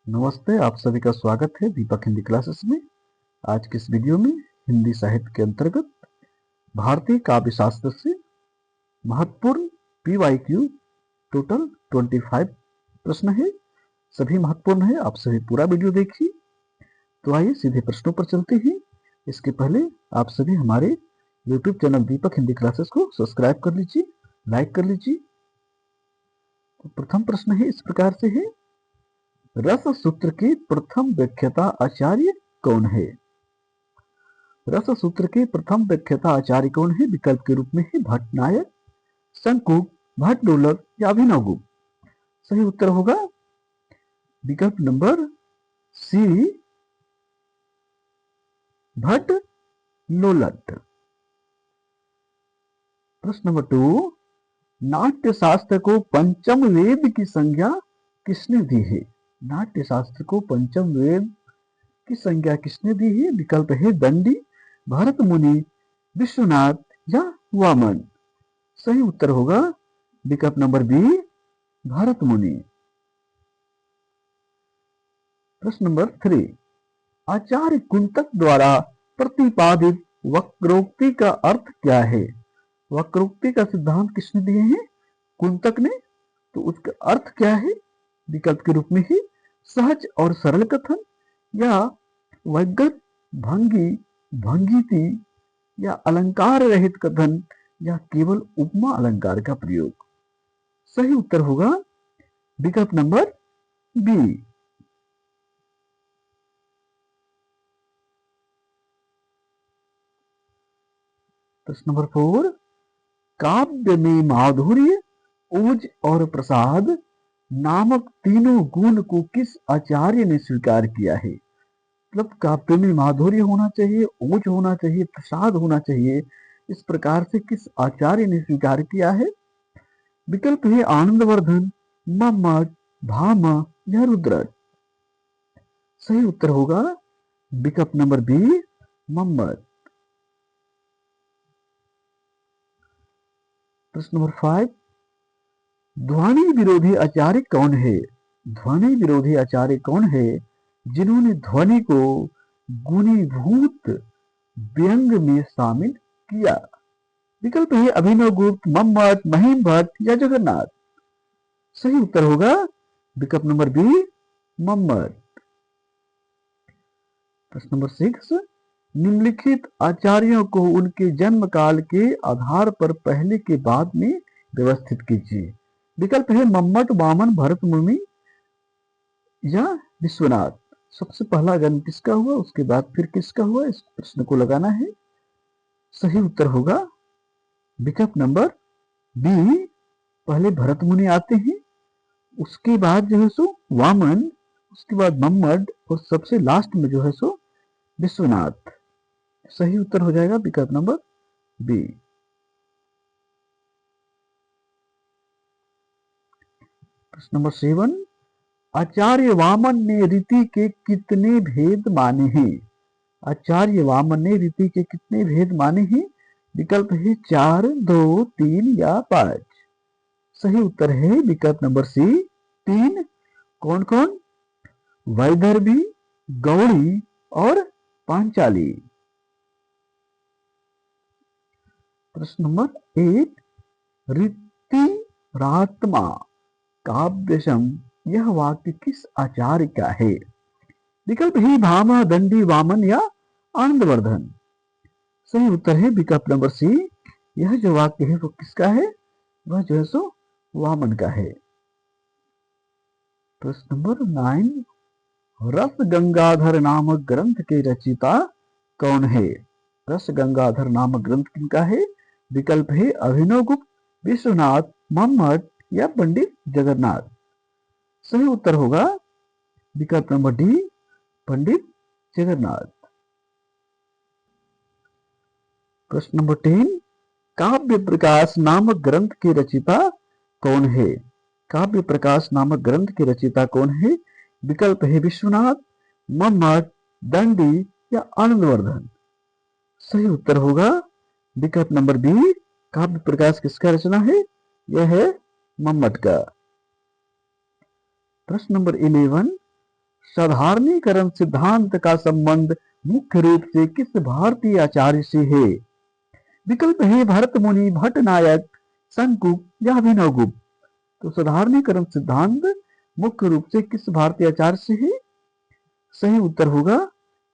नमस्ते, आप सभी का स्वागत है दीपक हिंदी क्लासेस में। आज के इस वीडियो में हिंदी साहित्य के अंतर्गत भारतीय काव्य शास्त्र से महत्वपूर्ण PYQ टोटल 25 प्रश्न है। सभी महत्वपूर्ण है, आप सभी पूरा वीडियो देखिए। तो आइए सीधे प्रश्नों पर चलते हैं। इसके पहले आप सभी हमारे YouTube चैनल दीपक हिंदी क्लासेस को सब्सक्राइब कर लीजिए, लाइक कर लीजिए। तो प्रथम प्रश्न है, इस प्रकार से है, रस सूत्र की प्रथम व्याख्याता आचार्य कौन है? रस सूत्र के प्रथम व्याख्याता आचार्य कौन है? विकल्प के रूप में है भट्टनायक, शंकुक, भट्टडोलक या अभिनवगुप्त। सही उत्तर होगा विकल्प नंबर सी, भट्टलोलक। प्रश्न नंबर 2, नाट्य शास्त्र को पंचम वेद की संज्ञा किसने दी है? नाट्य शास्त्र को पंचम वेद की संज्ञा किसने दी है? विकल्प है दंडी, भरत मुनि, विश्वनाथ या वामन। सही उत्तर होगा विकल्प नंबर बी, भरत मुनि। प्रश्न नंबर 3, आचार्य कुंतक द्वारा प्रतिपादित वक्रोक्ति का अर्थ क्या है? वक्रोक्ति का सिद्धांत किसने दिए हैं? कुंतक ने। तो उसका अर्थ क्या है? विकल्प के रूप में ही सहज और सरल कथन, या वैगत, भंगी, भंगीति, या अलंकार रहित कथन, या केवल उपमा अलंकार का प्रयोग। सही उत्तर होगा विकल्प नंबर बी। प्रश्न नंबर 4, काव्य में माधुर्य, ओज और प्रसाद नामक तीनों गुण को किस आचार्य ने स्वीकार किया है? मतलब काव्य में माधुर्य होना चाहिए, ओज होना चाहिए, प्रसाद होना चाहिए, इस प्रकार से किस आचार्य ने स्वीकार किया है? विकल्प है आनंदवर्धन, मम्मट, भामा या रुद्रट। सही उत्तर होगा विकल्प नंबर बी, मम्मट। प्रश्न नंबर 5, ध्वनि विरोधी आचार्य कौन है? ध्वनि विरोधी आचार्य कौन है जिन्होंने ध्वनि को गुणीभूत व्यंग में शामिल किया? विकल्प है अभिनवगुप्त, मम्मट, महीम भट्ट या जगन्नाथ। सही उत्तर होगा विकल्प नंबर बी, मम्मट। प्रश्न नंबर 6, निम्नलिखित आचार्यों को उनके जन्म काल के आधार पर पहले के बाद में व्यवस्थित कीजिए। विकल्प है मम्मट, वामन, भरत मुनि या विश्वनाथ। सबसे पहला जन्म किसका हुआ, उसके बाद फिर किसका हुआ, इस प्रश्न को लगाना है। सही उत्तर होगा विकल्प नंबर बी, पहले भरत मुनि आते हैं, उसके बाद जो है सो वामन, उसके बाद मम्मट और सबसे लास्ट में जो है सो विश्वनाथ। सही उत्तर हो जाएगा विकल्प नंबर बी। प्रश्न नंबर 7, आचार्य वामन ने रीति के कितने भेद माने हैं? आचार्य वामन ने रीति के कितने भेद माने हैं? विकल्प है 4, 2, 3 या 5। सही उत्तर है विकल्प नंबर सी, 3। कौन कौन? वैदर्भी, गौड़ी और पांचाली। प्रश्न नंबर 8, ऋतिरात्मा काव्यशम यह वाक्य किस आचार्य का है? विकल्प ही भामा, दंडी, वामन या आनंदवर्धन। सही उत्तर है विकल्प नंबर सी, यह जो वाक्य है वो किसका है? वह जो है सो वामन का है। प्रश्न नंबर 9, रस गंगाधर नामक ग्रंथ के रचयिता कौन है? रस गंगाधर नामक ग्रंथ किनका है? विकल्प है अभिनवगुप्त, विश्वनाथ, मम्मट या पंडित जगन्नाथ। सही उत्तर होगा विकल्प नंबर डी, पंडित जगन्नाथ। प्रश्न नंबर 10, काव्य प्रकाश नामक ग्रंथ के रचयिता कौन है? काव्य प्रकाश नामक ग्रंथ के रचयिता कौन है? विकल्प है विश्वनाथ, मम्मट, दंडी या आनंदवर्धन। सही उत्तर होगा विकल्प नंबर बी, काव्य प्रकाश किसका रचना है? यह है मम्मट का। प्रश्न नंबर 11, साधारणीकरण सिद्धांत का संबंध मुख्य रूप से किस भारतीय आचार्य से है? विकल्प है भरत मुनि, भट्ट नायक, शंकुक या अभिनव गुप्त। तो साधारणीकरण सिद्धांत मुख्य रूप से किस भारतीय आचार्य से है? सही उत्तर होगा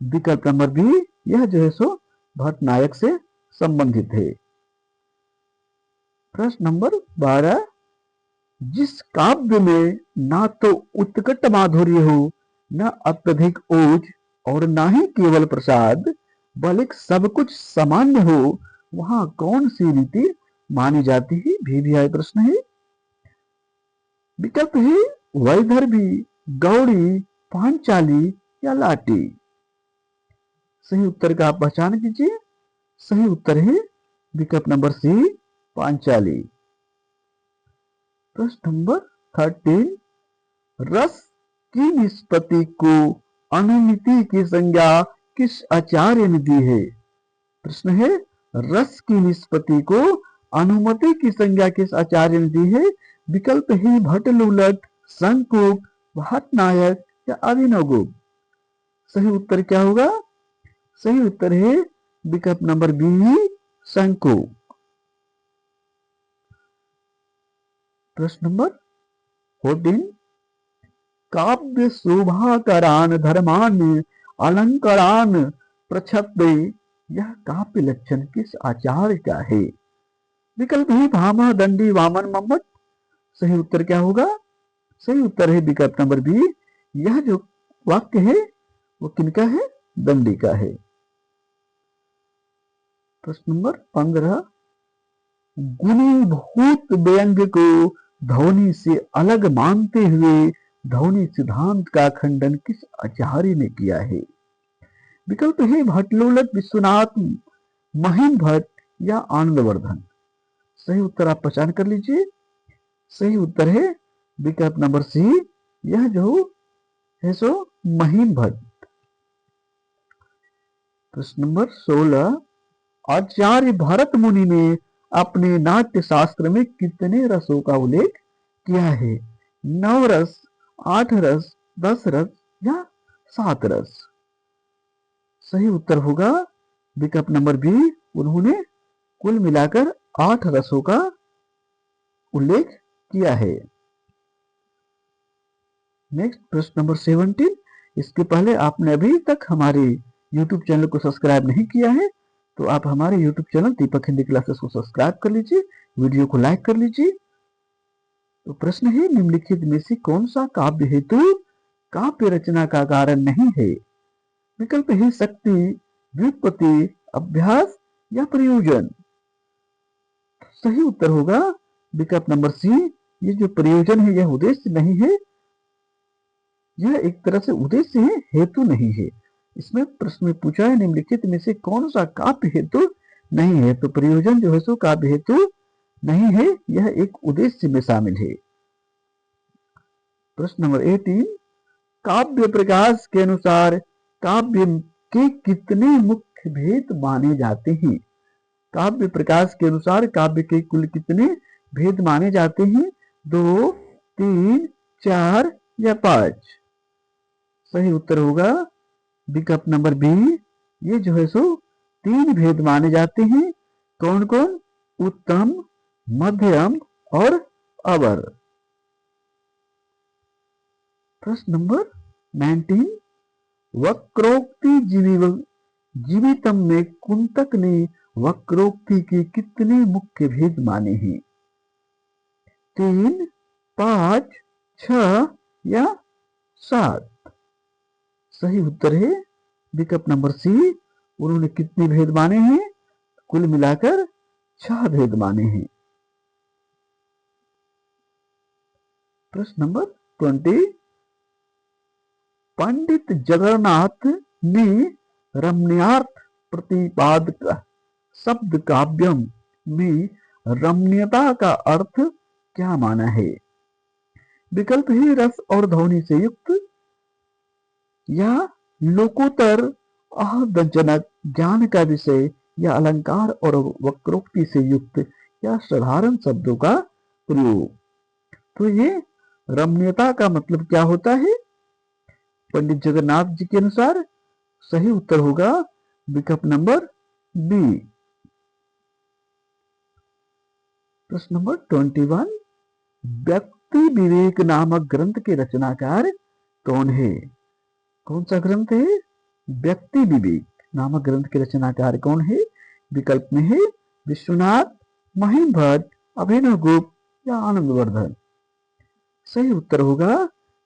विकल्प नंबर बी, यह जो है सो भट्ट नायक से संबंधित है। प्रश्न नंबर 12, जिस काव्य में ना तो उत्कट माधुर्य हो, न अत्यधिक ओज और न ही केवल प्रसाद, बल्कि सब कुछ सामान्य हो, वहां कौन सी रीति मानी जाती है? भी प्रश्न है। विकल्प है वैदर्भी, गौड़ी, पांचाली या लाटी। सही उत्तर का आप पहचान कीजिए। सही उत्तर है विकल्प नंबर सी, पांचाली। प्रश्न नंबर 13, रस की निष्पत्ति को अनुमिति की संज्ञा किस आचार्य ने दी है? प्रश्न है रस की निष्पत्ति को अनुमति की संज्ञा किस आचार्य ने दी है? विकल्प है भट्ट लूलट, शंकुक, भट्ट नायक या अभिनव गुप्त। सही उत्तर क्या होगा? सही उत्तर है विकल्प नंबर बी, शंकुक। प्रश्न नंबर 14, काव्य शोभाकरान धर्मान अलंकारान प्रच्छते, यह काव्य लक्षण किस आचार्य का है? विकल्प है भामह, दंडी, वामन, मम्मट। सही उत्तर क्या होगा? सही उत्तर है विकल्प नंबर बी, यह जो वाक्य है वो किनका है? दंडी का है। प्रश्न नंबर 15, गुणीभूत व्यंग्य को ध्वनि से अलग मानते हुए ध्वनि सिद्धांत का खंडन किस आचार्य ने किया है? विकल्प है भट्टलोलट, विश्वनाथ, महिम भट्ट या आनंदवर्धन। सही उत्तर आप पहचान कर लीजिए। सही उत्तर है विकल्प नंबर सी, यह जो है सो महिम भट्ट। प्रश्न नंबर 16, आचार्य भरत मुनि ने अपने नाट्य शास्त्र में कितने रसों का उल्लेख किया है? 9 रस, 8 रस, 10 रस या 7 रस। सही उत्तर होगा विकल्प नंबर बी, उन्होंने कुल मिलाकर 8 रसों का उल्लेख किया है। नेक्स्ट प्रश्न नंबर 17, इसके पहले आपने अभी तक हमारे YouTube चैनल को सब्सक्राइब नहीं किया है तो आप हमारे YouTube चैनल दीपक हिंदी क्लासेस को सब्सक्राइब कर लीजिए, वीडियो को लाइक कर लीजिए। तो प्रश्न है निम्नलिखित में से कौन सा काव्य हेतु काव्य रचना का कारण नहीं है? विकल्प है शक्ति, व्युत्पत्ति, अभ्यास या प्रयोजन। सही उत्तर होगा विकल्प नंबर सी, ये जो प्रयोजन है यह उद्देश्य नहीं है, यह एक तरह से उद्देश्य है, हेतु नहीं है। इसमें प्रश्न में पूछा है निम्नलिखित में से कौन सा काव्य हेतु नहीं है, तो प्रयोजन जो है सो काव्य हेतु नहीं है, यह एक उद्देश्य में शामिल है। प्रश्न नंबर 18, काव्य प्रकाश के अनुसार काव्य के कितने मुख्य भेद माने जाते हैं? काव्य प्रकाश के अनुसार काव्य के कुल कितने भेद माने जाते हैं? 2, 3, 4 या 5। सही उत्तर होगा विकल्प नंबर बी, ये जो है सो 3 भेद माने जाते हैं। कौन कौन? उत्तम, मध्यम और अवर। प्रश्न नंबर 19, वक्रोक्ति जीवितम में कुंतक ने वक्रोक्ति के कितने मुख्य भेद माने हैं? 3, 5, 6 या 7। सही उत्तर है विकल्प नंबर सी, उन्होंने कितने भेद माने हैं? कुल मिलाकर 6 भेद माने हैं। प्रश्न नंबर 20, पंडित जगन्नाथ ने रमणीयार्थ प्रतिपादक शब्द काव्यम में रमणीयता का अर्थ क्या माना है? विकल्प है रस और ध्वनि से युक्त, या लोकोत्तर आहतजनक ज्ञान का विषय, या अलंकार और वक्रोक्ति से युक्त, या साधारण शब्दों का प्रयोग। तो ये रमणीयता का मतलब क्या होता है? पंडित जगन्नाथ जी के अनुसार सही उत्तर होगा विकल्प नंबर बी। प्रश्न नंबर 21, व्यक्ति विवेक नामक ग्रंथ के रचनाकार कौन है? कौन सा ग्रंथ है? व्यक्ति विवेक नामक ग्रंथ के रचनाकार कौन है? विकल्प में है विश्वनाथ, महिम भट्ट, अभिनव गुप्त या आनंदवर्धन। सही उत्तर होगा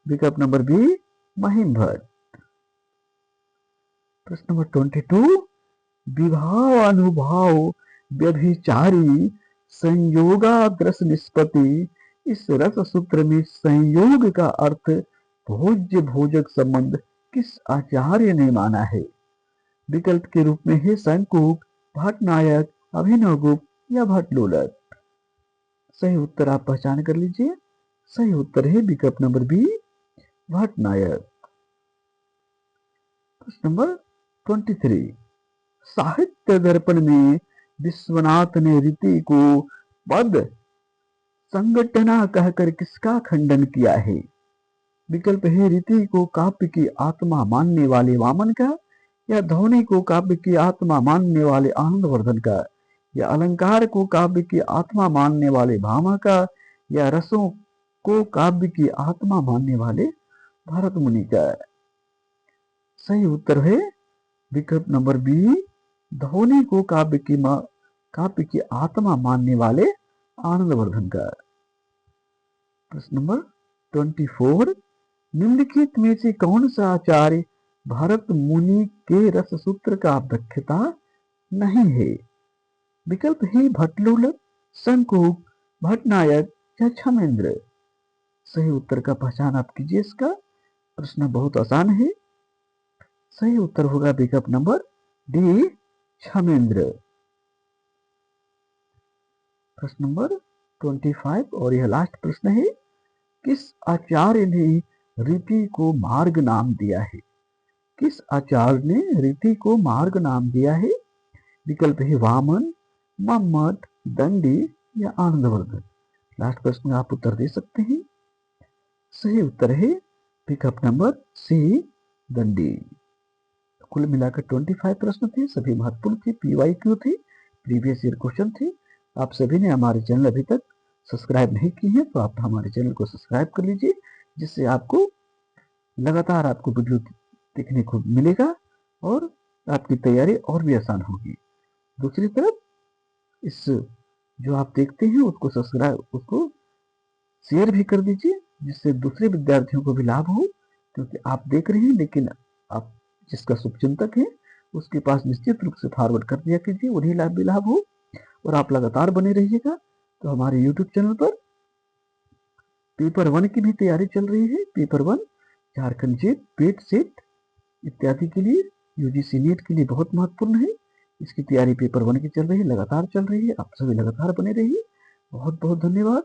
विकल्प नंबर बी, महिम भट्ट। प्रश्न नंबर 22, विभाव अनुभाव व्यभिचारी संयोगाग्रस निष्पत्ति, इस रस सूत्र में संयोग का अर्थ भोज्य भोजक संबंध किस आचार्य ने माना है? विकल्प के रूप में है शंकुक, भट्टनायक, अभिनव गुप्त या भट्टलोलक। सही उत्तर आप पहचान कर लीजिए। सही उत्तर है विकल्प नंबर बी, भट्टनायक। प्रश्न नंबर 23, साहित्य दर्पण में विश्वनाथ ने रीति को पद संगठना कहकर किसका खंडन किया है? विकल्प है रीति को काव्य की आत्मा मानने वाले वामन का, या ध्वनि को काव्य की आत्मा मानने वाले आनंदवर्धन का, या अलंकार को काव्य की आत्मा मानने वाले भामा का, या रसों को काव्य की आत्मा मानने वाले भरत मुनि का। सही उत्तर है विकल्प नंबर बी, ध्वनि को काव्य की आत्मा मानने वाले आनंदवर्धन का। प्रश्न नंबर 24, निम्नलिखित में से कौन सा आचार्य भरत मुनि के रस सूत्र का व्याख्याता नहीं है? विकल्प है भट्टलोलक, शंकुक, भट्टनायक या क्षमेंद्र। सही उत्तर का पहचान आप कीजिए। इसका प्रश्न बहुत आसान है। सही उत्तर होगा विकल्प नंबर डी, क्षमेंद्र। प्रश्न नंबर 25 और यह लास्ट प्रश्न है, किस आचार्य ने रीति को मार्ग नाम दिया है? किस आचार्य ने रीति को मार्ग नाम दिया है? विकल्प है वामन, मम्मट, दंडी या आनंदवर्धन। लास्ट प्रश्न में आप उत्तर दे सकते हैं। सही उत्तर है विकल्प नंबर सी, दंडी। कुल मिलाकर 25 प्रश्न थे, सभी महत्वपूर्ण थे, PYQ थे, प्रीवियस ईयर क्वेश्चन थे। आप सभी ने हमारे चैनल अभी तक सब्सक्राइब नहीं किए हैं तो आप हमारे चैनल को सब्सक्राइब कर लीजिए, जिससे आपको लगातार आपको वीडियो देखने को मिलेगा और आपकी तैयारी और भी आसान होगी। दूसरी तरफ इस जो आप देखते हैं उसको शेयर भी कर दीजिए, जिससे दूसरे विद्यार्थियों को भी लाभ हो, क्योंकि आप देख रहे हैं लेकिन आप जिसका शुभचिंतक है उसके पास निश्चित रूप से फॉरवर्ड कर दिया कीजिए, उन्हें लाभ भी लाभ हो और आप लगातार बने रहिएगा। तो हमारे YouTube चैनल पर पेपर 1 की भी तैयारी चल रही है। पेपर 1 झारखंड जेट, पेट सेट इत्यादि के लिए, UGC नीट के लिए बहुत महत्वपूर्ण है। इसकी तैयारी पेपर 1 की चल रही है, लगातार चल रही है। आप सभी लगातार बने रहिए। बहुत बहुत धन्यवाद।